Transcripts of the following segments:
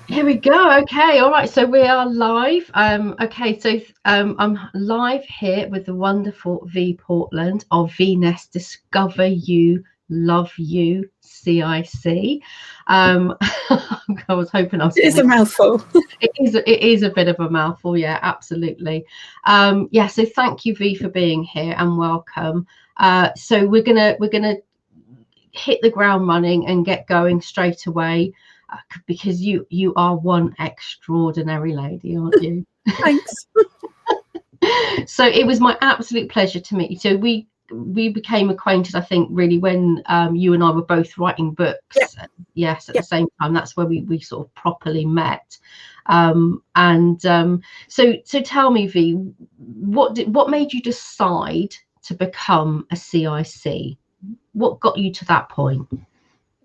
Here we go. Okay, all right. So we are live. Okay, so I'm live here with the wonderful Vie Portland of VieNess Discover You, Love You, CIC. I was hoping I was It's going a to. mouthful. It is a bit of a mouthful. Yeah, absolutely. Yeah. So thank you, Vie, for being here and welcome. So we're gonna hit the ground running and get going straight away. Because you are one extraordinary lady, aren't you? Thanks. So it was my absolute pleasure to meet you. So we became acquainted, I think, really when you and I were both writing books. Yeah. Yes, at Yeah. the same time. That's where we sort of properly met. So tell me, Vie, what made you decide to become a CIC? What got you to that point?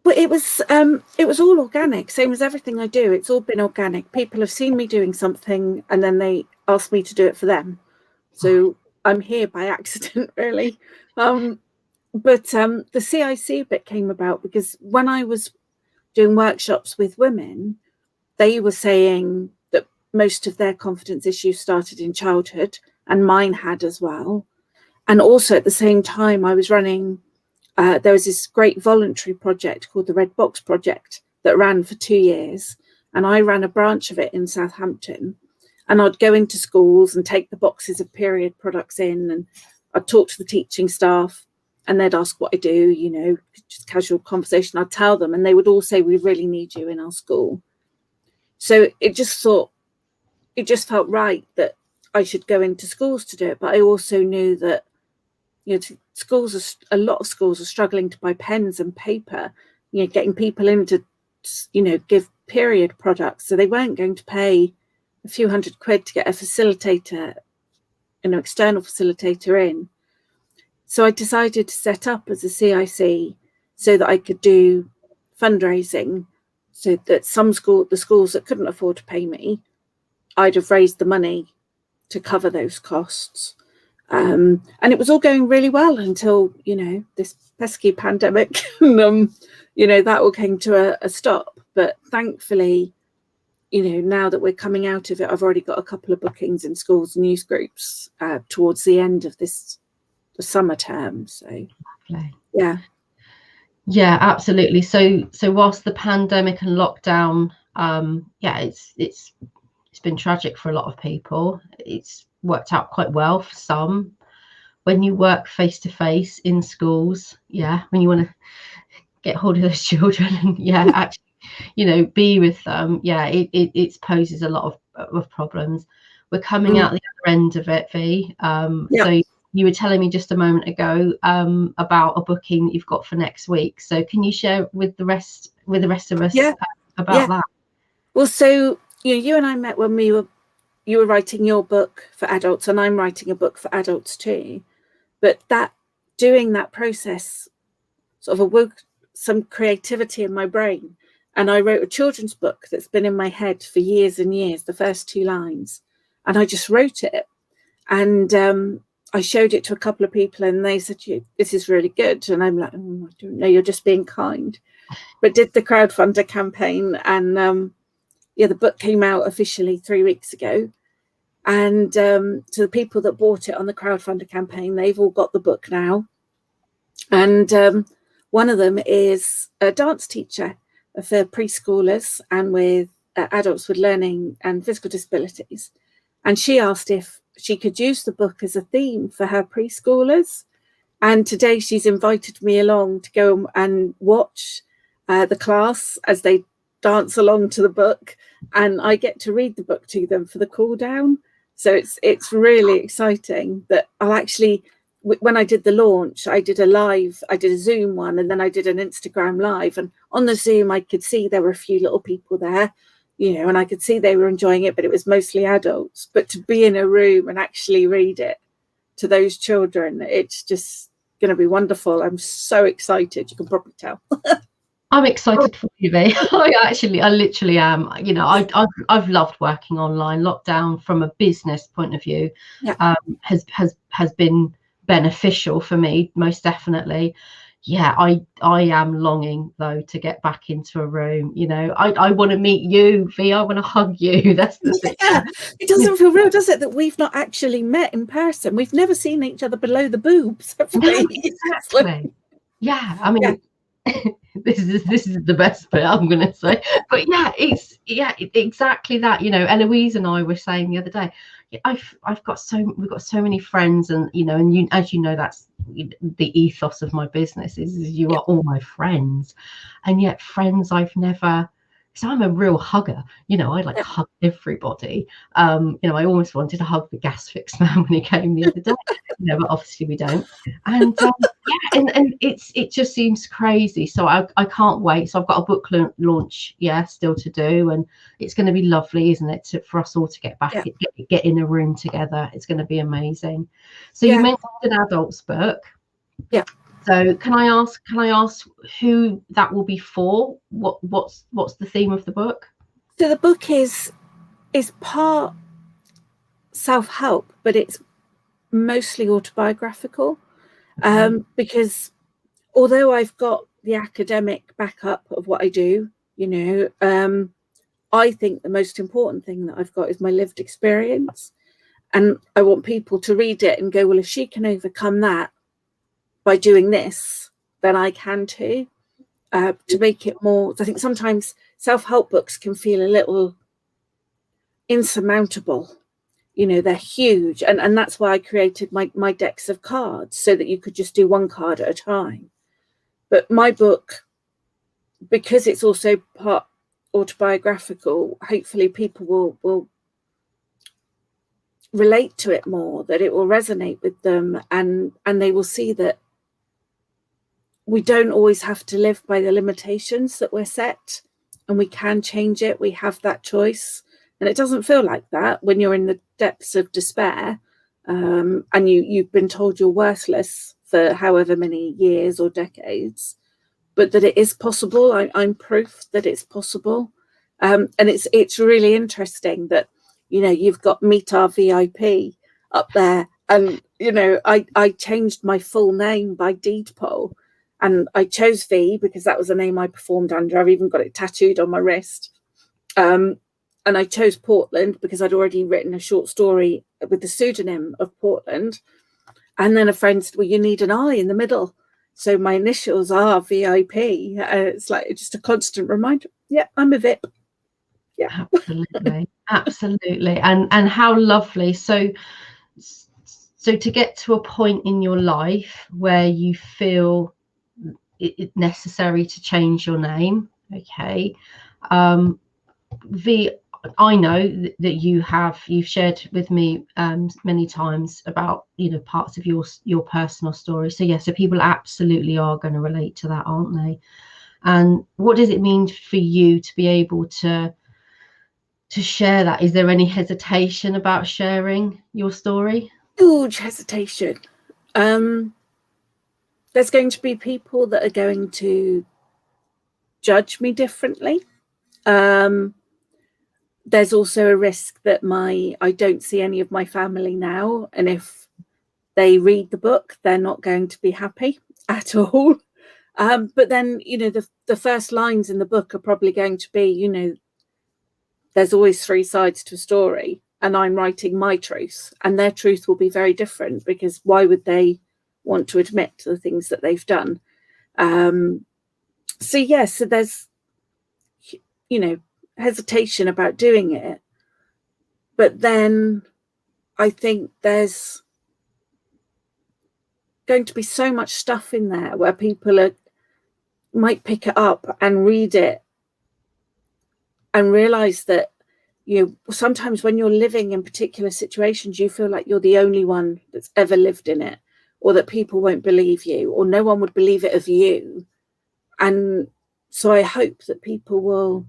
Well, it was all organic, same as everything I do. It's all been organic. People have seen me doing something and then they asked me to do it for them. So I'm here by accident, really. But the CIC bit came about because when I was doing workshops with women, they were saying that most of their confidence issues started in childhood, and mine had as well. And also at the same time, I was running there was this great voluntary project called the Red Box Project that ran for 2 years. And I ran a branch of it in Southampton. And I'd go into schools and take the boxes of period products in, and I'd talk to the teaching staff and they'd ask what I do, you know, just casual conversation. I'd tell them and they would all say, we really need you in our school. So it just felt right that I should go into schools to do it. But I also knew that, you know, a lot of schools are struggling to buy pens and paper, you know, getting people in to, you know, give period products. So they weren't going to pay a few £100 to get a facilitator, an external facilitator in. So I decided to set up as a CIC so that I could do fundraising, so that the schools that couldn't afford to pay me, I'd have raised the money to cover those costs. And it was all going really well until, you know, this pesky pandemic, and, you know, that all came to a stop. But thankfully, you know, now that we're coming out of it, I've already got a couple of bookings in schools and youth groups towards the end of the summer term. So, yeah. Yeah, absolutely. So whilst the pandemic and lockdown, yeah, it's been tragic for a lot of people. It's worked out quite well for some. When you work face to face in schools, yeah, when you want to get hold of those children and yeah, actually, you know, be with them, yeah, it poses a lot of problems. We're coming out the other end of it, Vie. So you were telling me just a moment ago about a booking that you've got for next week. So can you share with the rest of us about that? Well, so you and I met when you were writing your book for adults, and I'm writing a book for adults too. But doing that process sort of awoke some creativity in my brain. And I wrote a children's book that's been in my head for years and years, the first 2 lines. And I just wrote it. And I showed it to a couple of people and they said, this is really good. And I'm like, oh, I don't know, you're just being kind. But did the crowdfunder campaign, and the book came out officially 3 weeks ago. And to the people that bought it on the crowdfunder campaign, they've all got the book now. And one of them is a dance teacher for preschoolers and with adults with learning and physical disabilities. And she asked if she could use the book as a theme for her preschoolers. And today she's invited me along to go and watch the class as they dance along to the book. And I get to read the book to them for the cool down. So it's really exciting that I'll actually, when I did the launch, I did a Zoom one, and then I did an Instagram live. And on the Zoom, I could see there were a few little people there, you know, and I could see they were enjoying it, but it was mostly adults. But to be in a room and actually read it to those children, it's just going to be wonderful. I'm so excited. You can probably tell. I'm excited for you, Vie. I literally am. You know, I've loved working online. Lockdown, from a business point of view, has been beneficial for me, most definitely. yeah, I am longing though to get back into a room. You know, I want to meet you, V. I want to hug you. That's the thing. Yeah, it doesn't feel real, does it, that we've not actually met in person? We've never seen each other below the boobs, have No, we? exactly. Yeah, I mean, this is the best bit I'm going to say, but yeah, exactly that. You know, Eloise and I were saying the other day, we've got so many friends, and you know, and as you know, that's the ethos of my business is you are all my friends, and yet friends I've never. So I'm a real hugger, you know. I like hug everybody. You know, I almost wanted to hug the gas fix man when he came the other day, you know, but obviously we don't. And yeah, and it just seems crazy. So I can't wait. So I've got a book launch, still to do, and it's going to be lovely, isn't it, for us all to get back, get in a room together. It's going to be amazing. So you mentioned an adults book. Yeah. So can I ask who that will be for? What's the theme of the book? So the book is part self-help, but it's mostly autobiographical, because although I've got the academic backup of what I do, you know, I think the most important thing that I've got is my lived experience. And I want people to read it and go, well, if she can overcome that by doing this, then I can too. To make it more, I think sometimes self-help books can feel a little insurmountable. You know, they're huge. And that's why I created my decks of cards, so that you could just do one card at a time. But my book, because it's also part autobiographical, hopefully people will relate to it more, that it will resonate with them, and they will see that we don't always have to live by the limitations that we're set, and we can change it. We have that choice, and it doesn't feel like that when you're in the depths of despair, and you've been told you're worthless for however many years or decades, but that it is possible. I'm proof that it's possible. And it's really interesting that, you know, you've got Meet Our VIP up there, and you know, I changed my full name by deed poll, and I chose V because that was the name I performed under. I've even got it tattooed on my wrist. And I chose Portland because I'd already written a short story with the pseudonym of Portland. And then a friend said, well, you need an I in the middle. So my initials are VIP. It's like just a constant reminder. Yeah, I'm a VIP. Yeah, absolutely, and how lovely. So to get to a point in your life where you feel it necessary to change your name, okay. V, I know that you've shared with me many times about, you know, parts of your personal story. So yeah, so people absolutely are going to relate to that, aren't they? And what does it mean for you to be able to share that? Is there any hesitation about sharing your story? Huge hesitation. There's going to be people that are going to judge me differently. There's also a risk that I don't see any of my family now, and if they read the book, they're not going to be happy at all. But then, you know, the first lines in the book are probably going to be, you know, there's always three sides to a story, and I'm writing my truth, and their truth will be very different, because why would they want to admit to the things that they've done? So yes, so there's, you know, hesitation about doing it, but then I think there's going to be so much stuff in there where people might pick it up and read it and realize that, you know, sometimes when you're living in particular situations, you feel like you're the only one that's ever lived in it, or that people won't believe you, or no one would believe it of you. And so I hope that people will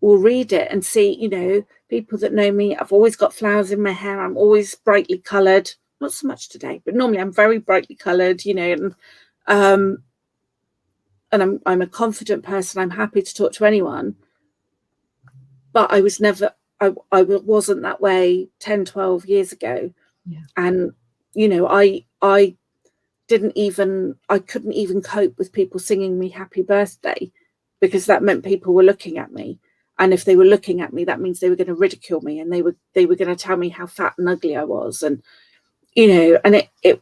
read it and see, you know, people that know me, I've always got flowers in my hair, I'm always brightly coloured, not so much today, but normally I'm very brightly coloured, you know, and I'm a confident person, I'm happy to talk to anyone. But I was never, I wasn't that way 10, 12 years ago. Yeah. And, you know, I I couldn't even cope with people singing me happy birthday, because that meant people were looking at me. And if they were looking at me, that means they were going to ridicule me, and they were going to tell me how fat and ugly I was. And, you know, and it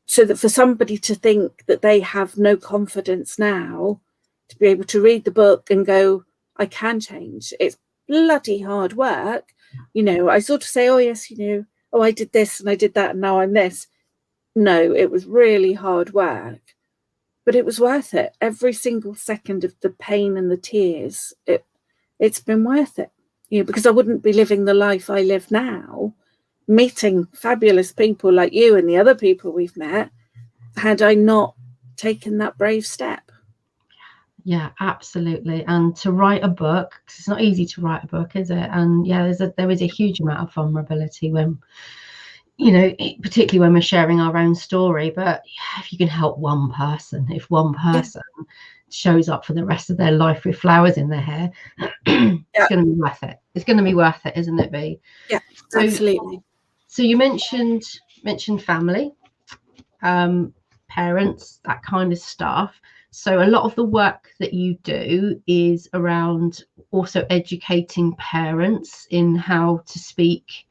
so that for somebody to think that they have no confidence now to be able to read the book and go, I can change. It's bloody hard work. You know, I sort of say, oh yes, you know, oh, I did this and I did that and now I'm this. No, it was really hard work, but it was worth it. Every single second of the pain and the tears, it's been worth it. You know, because I wouldn't be living the life I live now, meeting fabulous people like you and the other people we've met, had I not taken that brave step. Yeah, absolutely. And to write a book, 'cause it's not easy to write a book, is it? And yeah, there is a huge amount of vulnerability when, you know, particularly when we're sharing our own story. But yeah, if you can help one person, if one person shows up for the rest of their life with flowers in their hair, it's going to be worth it. It's going to be worth it, isn't it, Vie? Yeah, absolutely. So you mentioned family, parents, that kind of stuff. So a lot of the work that you do is around also educating parents in how to speak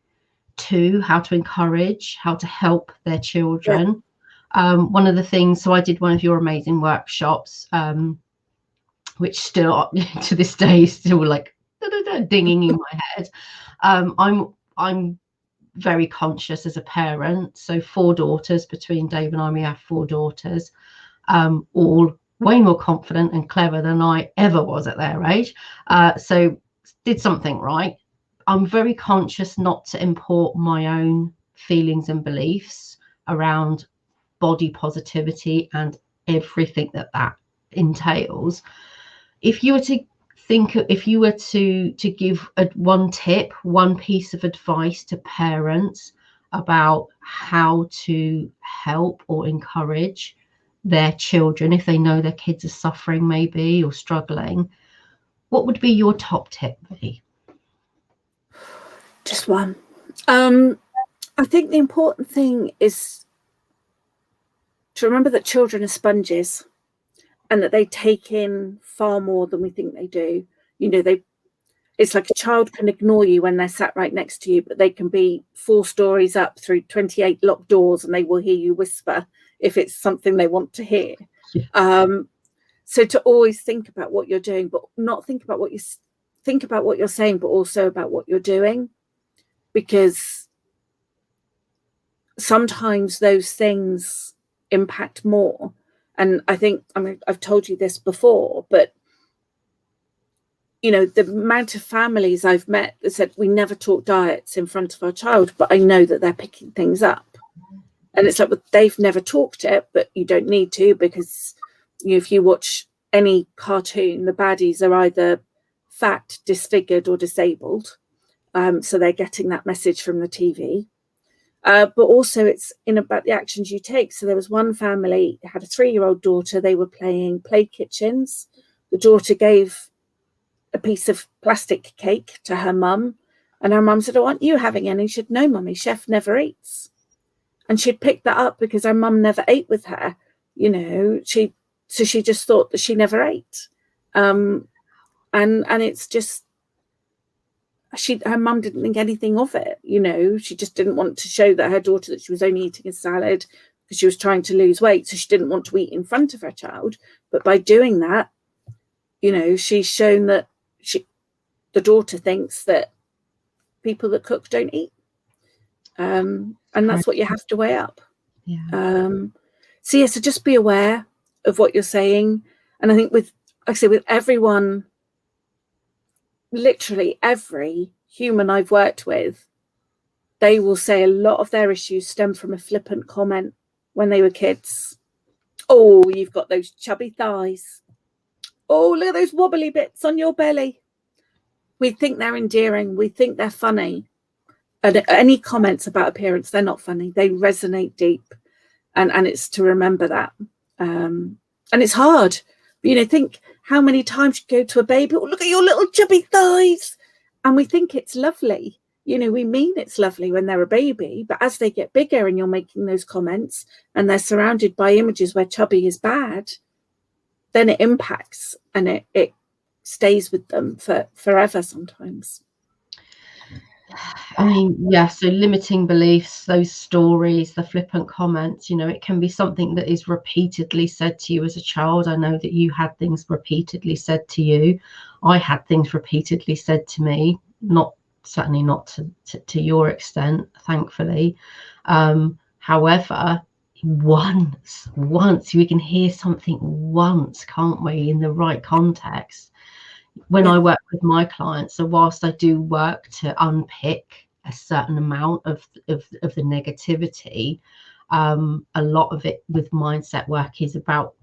to, how to encourage, how to help their children. One of the things, so I did one of your amazing workshops, which still to this day is still like dinging in my head. I'm very conscious as a parent. So 4 daughters, between Dave and I, we have 4 daughters, all way more confident and clever than I ever was at their age. So did something right. I'm very conscious not to import my own feelings and beliefs around body positivity and everything that entails. If you were to give one tip, one piece of advice to parents about how to help or encourage their children if they know their kids are suffering maybe or struggling, what would be your top tip, Vie? Just one. I think the important thing is to remember that children are sponges and that they take in far more than we think they do. You know, it's like a child can ignore you when they're sat right next to you, but they can be 4 stories up through 28 locked doors and they will hear you whisper if it's something they want to hear. So to always think about what you're doing, but not think about what you're saying, but also about what you're doing, because sometimes those things impact more. And I think, I mean, I've told you this before, but you know, the amount of families I've met that said we never talk diets in front of our child, but I know that they're picking things up. And it's like, well, they've never talked it, but you don't need to, because you know, if you watch any cartoon, the baddies are either fat, disfigured, or disabled. So they're getting that message from the TV. But also it's about the actions you take. So there was one family, had a 3-year-old daughter. They were playing play kitchens. The daughter gave a piece of plastic cake to her mum, and her mum said, oh, aren't you having any? She said, no, mummy, chef never eats. And she'd picked that up because her mum never ate with her. You know, she just thought that she never ate. And it's just, her mum didn't think anything of it. You know, she just didn't want to show that her daughter that she was only eating a salad because she was trying to lose weight. So she didn't want to eat in front of her child. But by doing that, you know, she's shown that the daughter thinks that people that cook don't eat. And that's what you have to weigh up. So just be aware of what you're saying. And I think with everyone, literally every human I've worked with, they will say a lot of their issues stem from a flippant comment when they were kids. Oh, you've got those chubby thighs. Oh, look at those wobbly bits on your belly. We think they're endearing. We think they're funny. And any comments about appearance, they're not funny. They resonate deep. And it's to remember that. And it's hard. But, you know, think how many times you go to a baby, oh, look at your little chubby thighs. And we think it's lovely. you know, we mean it's lovely when they're a baby, but as they get bigger and you're making those comments and they're surrounded by images where chubby is bad, then it impacts and it stays with them forever sometimes. I mean, yeah, so limiting beliefs, those stories, the flippant comments, you know, it can be something that is repeatedly said to you as a child. I know that you had things repeatedly said to you. I had things repeatedly said to me, certainly not to your extent, thankfully. However, once we can hear something once, can't we, in the right context? When I work with my clients, so whilst I do work to unpick a certain amount of the negativity, a lot of it with mindset work is about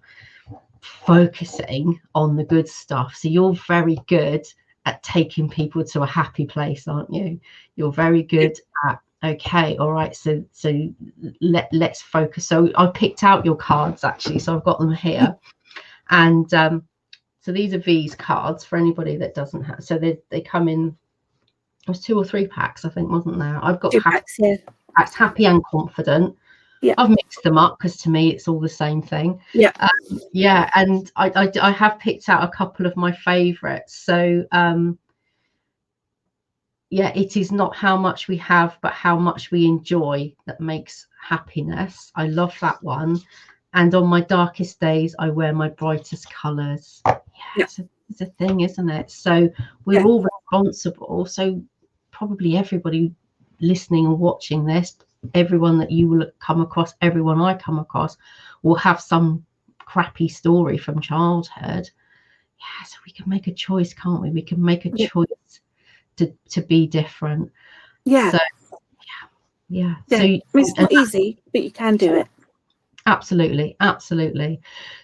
focusing on the good stuff. So you're very good at taking people to a happy place, aren't you? You're very good at, okay, all right, so let's focus. So I picked out your cards actually, so I've got them here, and so these are V's cards for anybody that doesn't have. So they come in. It was 2 or 3 packs, I think, wasn't there? I've got 2 packs, yeah. Packs, happy and confident. Yeah. I've mixed them up because to me it's all the same thing. Yeah. Yeah, and I have picked out a couple of my favourites. So yeah, it is not how much we have, but how much we enjoy that makes happiness. I love that one. And on my darkest days, I wear my brightest colours. Yeah, it's a thing, isn't it? So we're all responsible. So probably everybody listening and watching this, everyone that you will come across, everyone I come across, will have some crappy story from childhood. Yeah, so we can make a choice, can't we? We can make a choice to be different. Yeah. So, yeah. So it's not easy, but you can do it. Absolutely.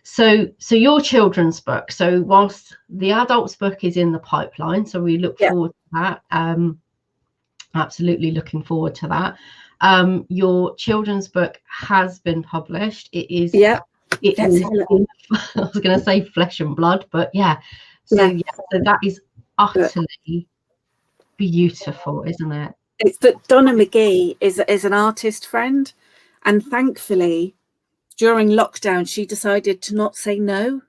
So your children's book, so whilst the adults book is in the pipeline, so we look forward to that. Absolutely looking forward to that. Your children's book has been published. It is I was going to say flesh and blood, but so that is utterly beautiful, isn't it? It's that Donna McGee is an artist friend, and thankfully during lockdown she decided to not say no.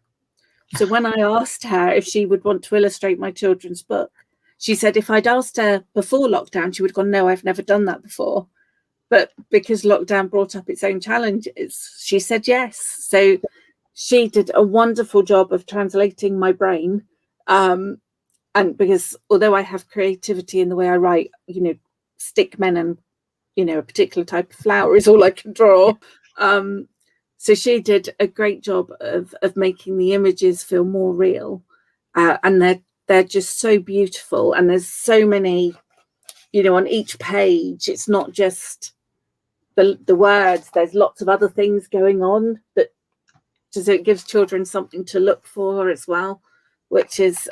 So when I asked her if she would want to illustrate my children's book, she said if I'd asked her before lockdown, she would have gone, no, I've never done that before. But because lockdown brought up its own challenges, she said yes. So she did a wonderful job of translating my brain. And because although I have creativity in the way I write, you know, stick men and, you know, a particular type of flower is all I can draw. So she did a great job of making the images feel more real. And they're just so beautiful. And there's so many, you know, on each page, it's not just the words, there's lots of other things going on that so it gives children something to look for as well, which is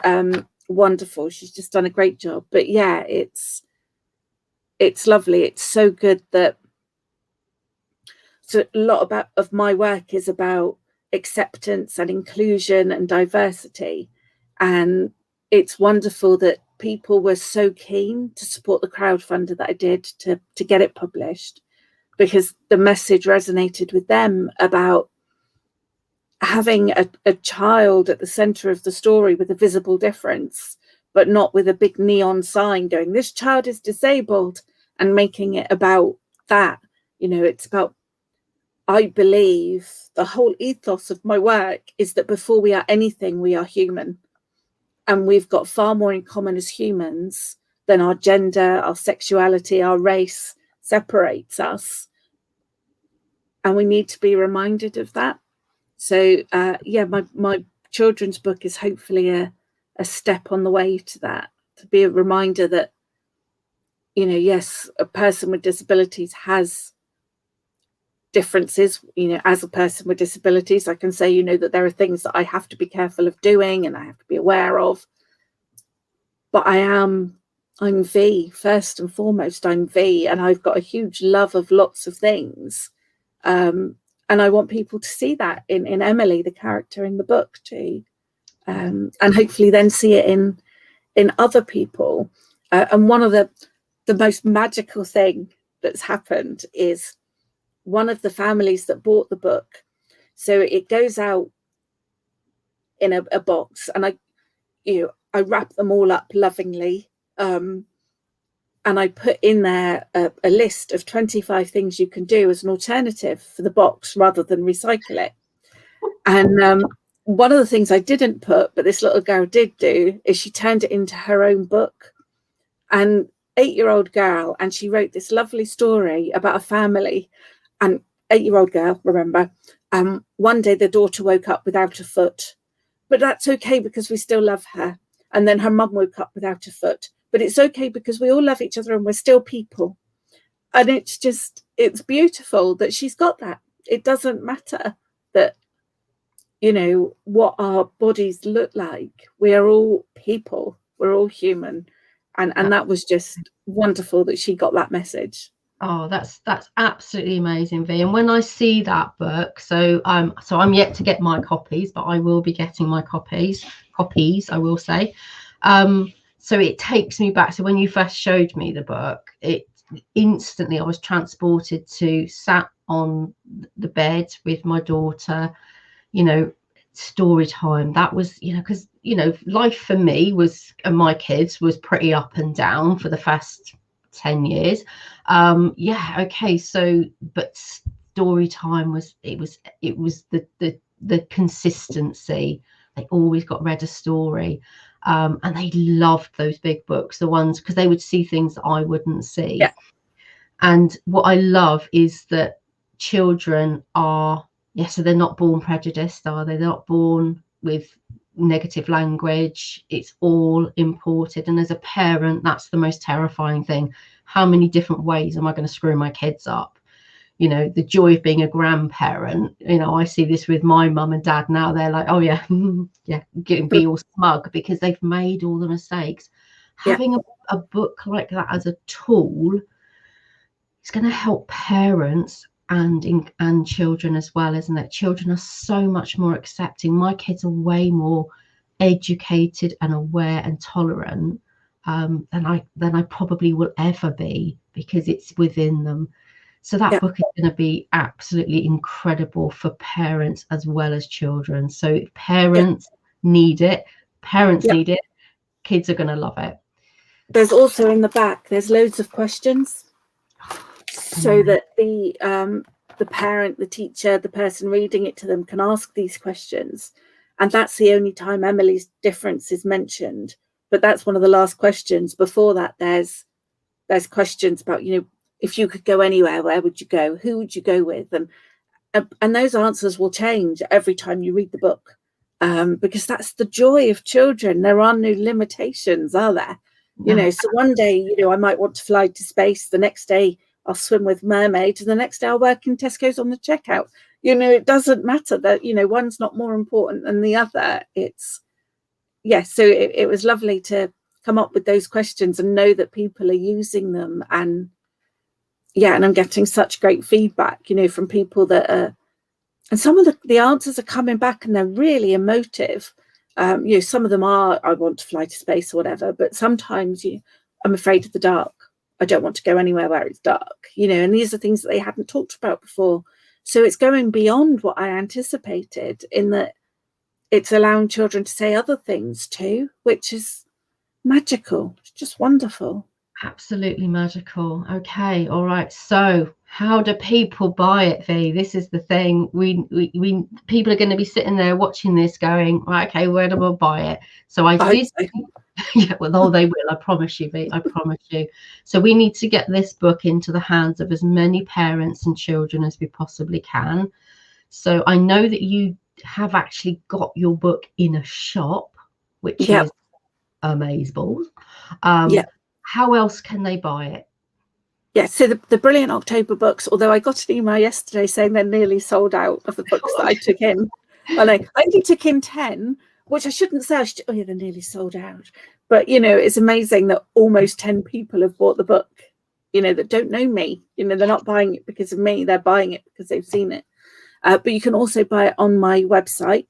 wonderful. She's just done a great job. But yeah, it's lovely. It's so good that so a lot of my work is about acceptance and inclusion and diversity, and it's wonderful that people were so keen to support the crowdfunder that I did to get it published, because the message resonated with them about having a child at the center of the story with a visible difference, but not with a big neon sign going, this child is disabled, and making it about that. You know, it's about, I believe the whole ethos of my work is that before we are anything, we are human. And we've got far more in common as humans than our gender, our sexuality, our race separates us. And we need to be reminded of that. So, my children's book is hopefully a step on the way to that, to be a reminder that, you know, yes, a person with disabilities has differences. You know, as a person with disabilities, I can say, you know, that there are things that I have to be careful of doing and I have to be aware of. But I'm V, first and foremost, I'm V, and I've got a huge love of lots of things. And I want people to see that in Emily, the character in the book too. And hopefully then see it in other people. And one of the the most magical thing that's happened is one of the families that bought the book. So it goes out in a box, and I wrap them all up lovingly. And I put in there a list of 25 things you can do as an alternative for the box rather than recycle it. And one of the things I didn't put, but this little girl did do, is she turned it into her own book. And 8-year-old girl, and she wrote this lovely story about a family. And 8-year-old girl, remember, one day the daughter woke up without a foot, but that's okay because we still love her. And then her mum woke up without a foot, but it's okay because we all love each other and we're still people. And it's beautiful that she's got that. It doesn't matter that, what our bodies look like. We are all people. We're all human. And that was just wonderful that she got that message. Oh, that's absolutely amazing, Vi. And when I see that book, so I'm yet to get my copies, but I will be getting my copies, I will say. So it takes me back. So when you first showed me the book, it instantly, I was transported to sat on the bed with my daughter, story time. That was, because, life for me was, and my kids, was pretty up and down for the first 10 years. Okay. So, but story time was the consistency. They always got read a story. And they loved those big books, the ones, because they would see things that I wouldn't see. Yeah. And what I love is that children are, so they're not born prejudiced, are they? They're not born with negative language. It's all imported. And as a parent, that's the most terrifying thing. How many different ways am I going to screw my kids up? The joy of being a grandparent. I see this with my mum and dad now. They're like, oh yeah, be all smug because they've made all the mistakes. Yeah. Having a book like that as a tool, it's going to help parents and children as well, isn't it? Children are so much more accepting. My kids are way more educated and aware and tolerant than I probably will ever be, because it's within them. So that book is going to be absolutely incredible for parents as well as children. So if parents need it, need it, kids are going to love it. There's also in the back, there's loads of questions, so that the parent, the teacher, the person reading it to them can ask these questions. And that's the only time Emily's difference is mentioned. But that's one of the last questions. Before that, there's questions about, if you could go anywhere, where would you go? Who would you go with? And those answers will change every time you read the book, because that's the joy of children. There are no limitations, are there? So one day, I might want to fly to space. The next day, I'll swim with mermaids. And the next day, I'll work in Tesco's on the checkout. It doesn't matter that, one's not more important than the other. So it was lovely to come up with those questions and know that people are using them. And I'm getting such great feedback, from people that are, and some of the answers are coming back and they're really emotive. Some of them are, I want to fly to space or whatever, but sometimes I'm afraid of the dark. I don't want to go anywhere where it's dark, and these are things that they hadn't talked about before. So it's going beyond what I anticipated, in that it's allowing children to say other things too, which is magical. It's just wonderful. Absolutely magical. Okay, all right. So how do people buy it, Vi? This is the thing. We people are going to be sitting there watching this going, right, okay, where do I buy it? So I did. Yeah, well, they will. I promise you, Vi. I promise you. So we need to get this book into the hands of as many parents and children as we possibly can. So I know that you have actually got your book in a shop, which is amazeballs. How else can they buy it? So the Brilliant October books, although I got an email yesterday saying they're nearly sold out of the books that I took in. Well, I only took in 10, which I shouldn't say. They're nearly sold out. But, it's amazing that almost 10 people have bought the book, that don't know me. They're not buying it because of me. They're buying it because they've seen it. But you can also buy it on my website.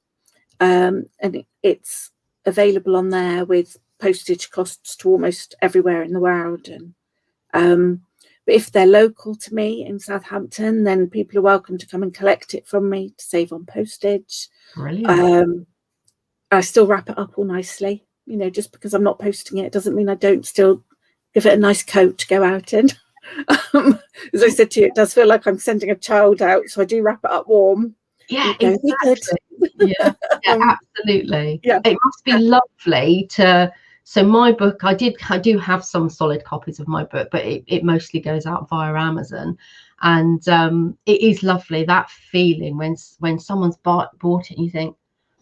And it's available on there with postage costs to almost everywhere in the world. And But if they're local to me in Southampton, then people are welcome to come and collect it from me to save on postage. Brilliant. I still wrap it up all nicely. You know, just because I'm not posting it doesn't mean I don't still give it a nice coat to go out in. As I said to you, it does feel like I'm sending a child out, so I do wrap it up warm. Yeah, exactly. Yeah, absolutely. Yeah. It must be lovely to. So my book, I do have some solid copies of my book, but it mostly goes out via Amazon, and it is lovely, that feeling when someone's bought it and you think,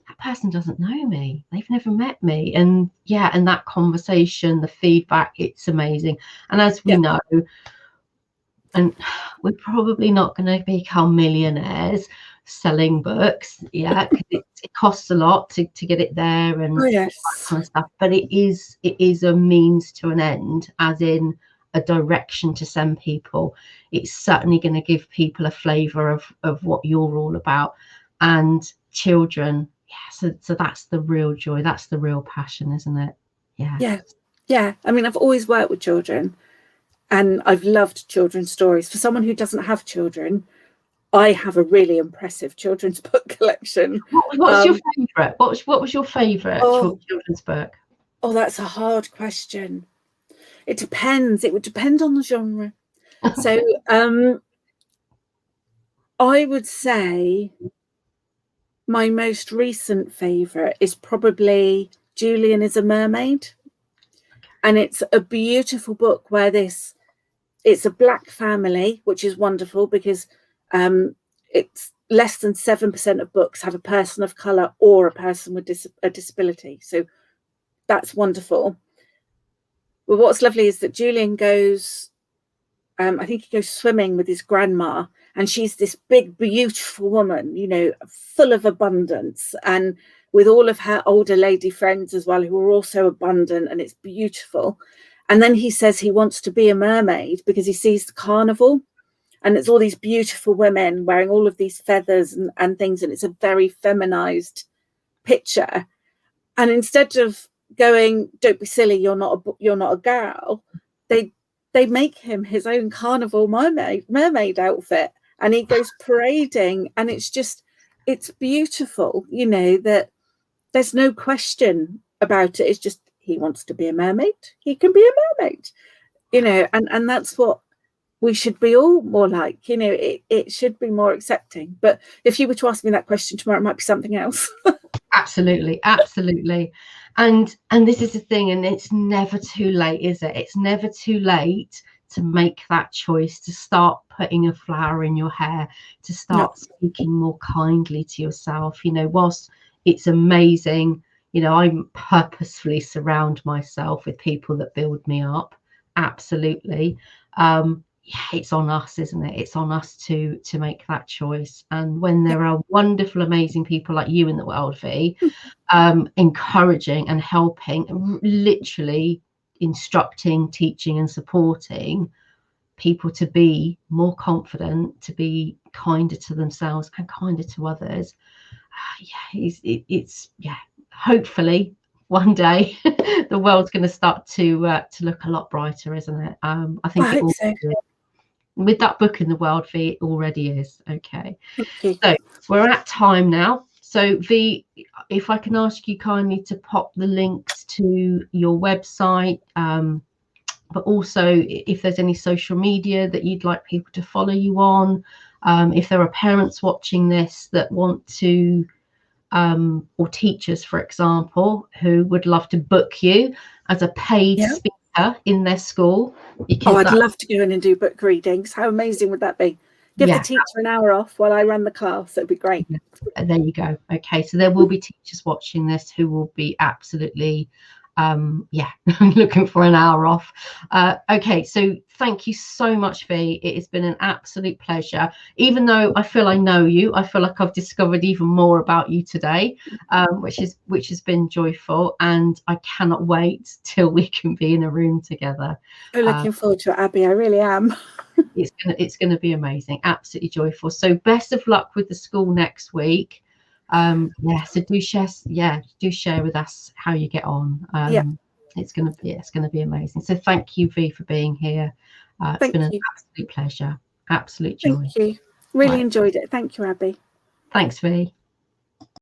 that person doesn't know me, they've never met me, and and that conversation, the feedback, it's amazing. And as we know, and we're probably not going to become millionaires selling books, because it costs a lot to get it there and that kind of stuff. But it is a means to an end, as in a direction to send people. It's certainly going to give people a flavour of what you're all about, and children. So that's the real joy. That's the real passion, isn't it? Yeah. I mean, I've always worked with children, and I've loved children's stories. For someone who doesn't have children, I have a really impressive children's book collection. What's your favourite? What was your favourite children's book? Oh, that's a hard question. It depends. It would depend on the genre. So I would say my most recent favourite is probably Julian is a Mermaid. And it's a beautiful book where it's a black family, which is wonderful because it's less than 7% of books have a person of colour or a person with a disability. So that's wonderful. But what's lovely is that Julian goes, I think he goes swimming with his grandma, and she's this big, beautiful woman, you know, full of abundance, and with all of her older lady friends as well, who are also abundant, and it's beautiful. And then he says he wants to be a mermaid because he sees the carnival, and it's all these beautiful women wearing all of these feathers and things, and it's a very feminized picture. And instead of going, don't be silly, you're not a girl, they make him his own carnival mermaid outfit, and he goes parading, and it's beautiful, you know, that there's no question about it. It's just, he wants to be a mermaid, he can be a mermaid, you know, and that's what we should be all more like, you know. It should be more accepting. But if you were to ask me that question tomorrow, it might be something else. Absolutely. And this is the thing, and it's never too late, is it? It's never too late to make that choice, to start putting a flower in your hair, to start speaking more kindly to yourself. You know, whilst it's amazing, you know, I purposefully surround myself with people that build me up. Absolutely. It's on us, isn't it? It's on us to make that choice. And when there are wonderful, amazing people like you in the world, Vie, encouraging and helping, literally instructing, teaching and supporting people to be more confident, to be kinder to themselves and kinder to others, it's hopefully one day the world's going to start to look a lot brighter, isn't it? I think I hope so. With that book in the world, Vie, it already is. Okay. So we're at time now. So Vie, if I can ask you kindly to pop the links to your website, but also if there's any social media that you'd like people to follow you on, if there are parents watching this that want to, or teachers, for example, who would love to book you as a paid speaker in their school. I'd love to go in and do book readings. How amazing would that be? Give the teacher an hour off while I run the class. It'd be great. There you go. Okay, so there will be teachers watching this who will be absolutely looking for an hour off. Okay, so thank you so much, Vie. It has been an absolute pleasure. Even though I feel I know you, I feel like I've discovered even more about you today, which has been joyful, and I cannot wait till we can be in a room together. I'm looking forward to it, Abby. I really am. It's gonna be amazing, absolutely joyful. So best of luck with the school next week. So do share with us how you get on. it's going to be amazing. So thank you, Vie, for being here. It's been an absolute pleasure, absolute joy. Thank you. Really enjoyed it. Thank you, Abby. Thanks, Vie.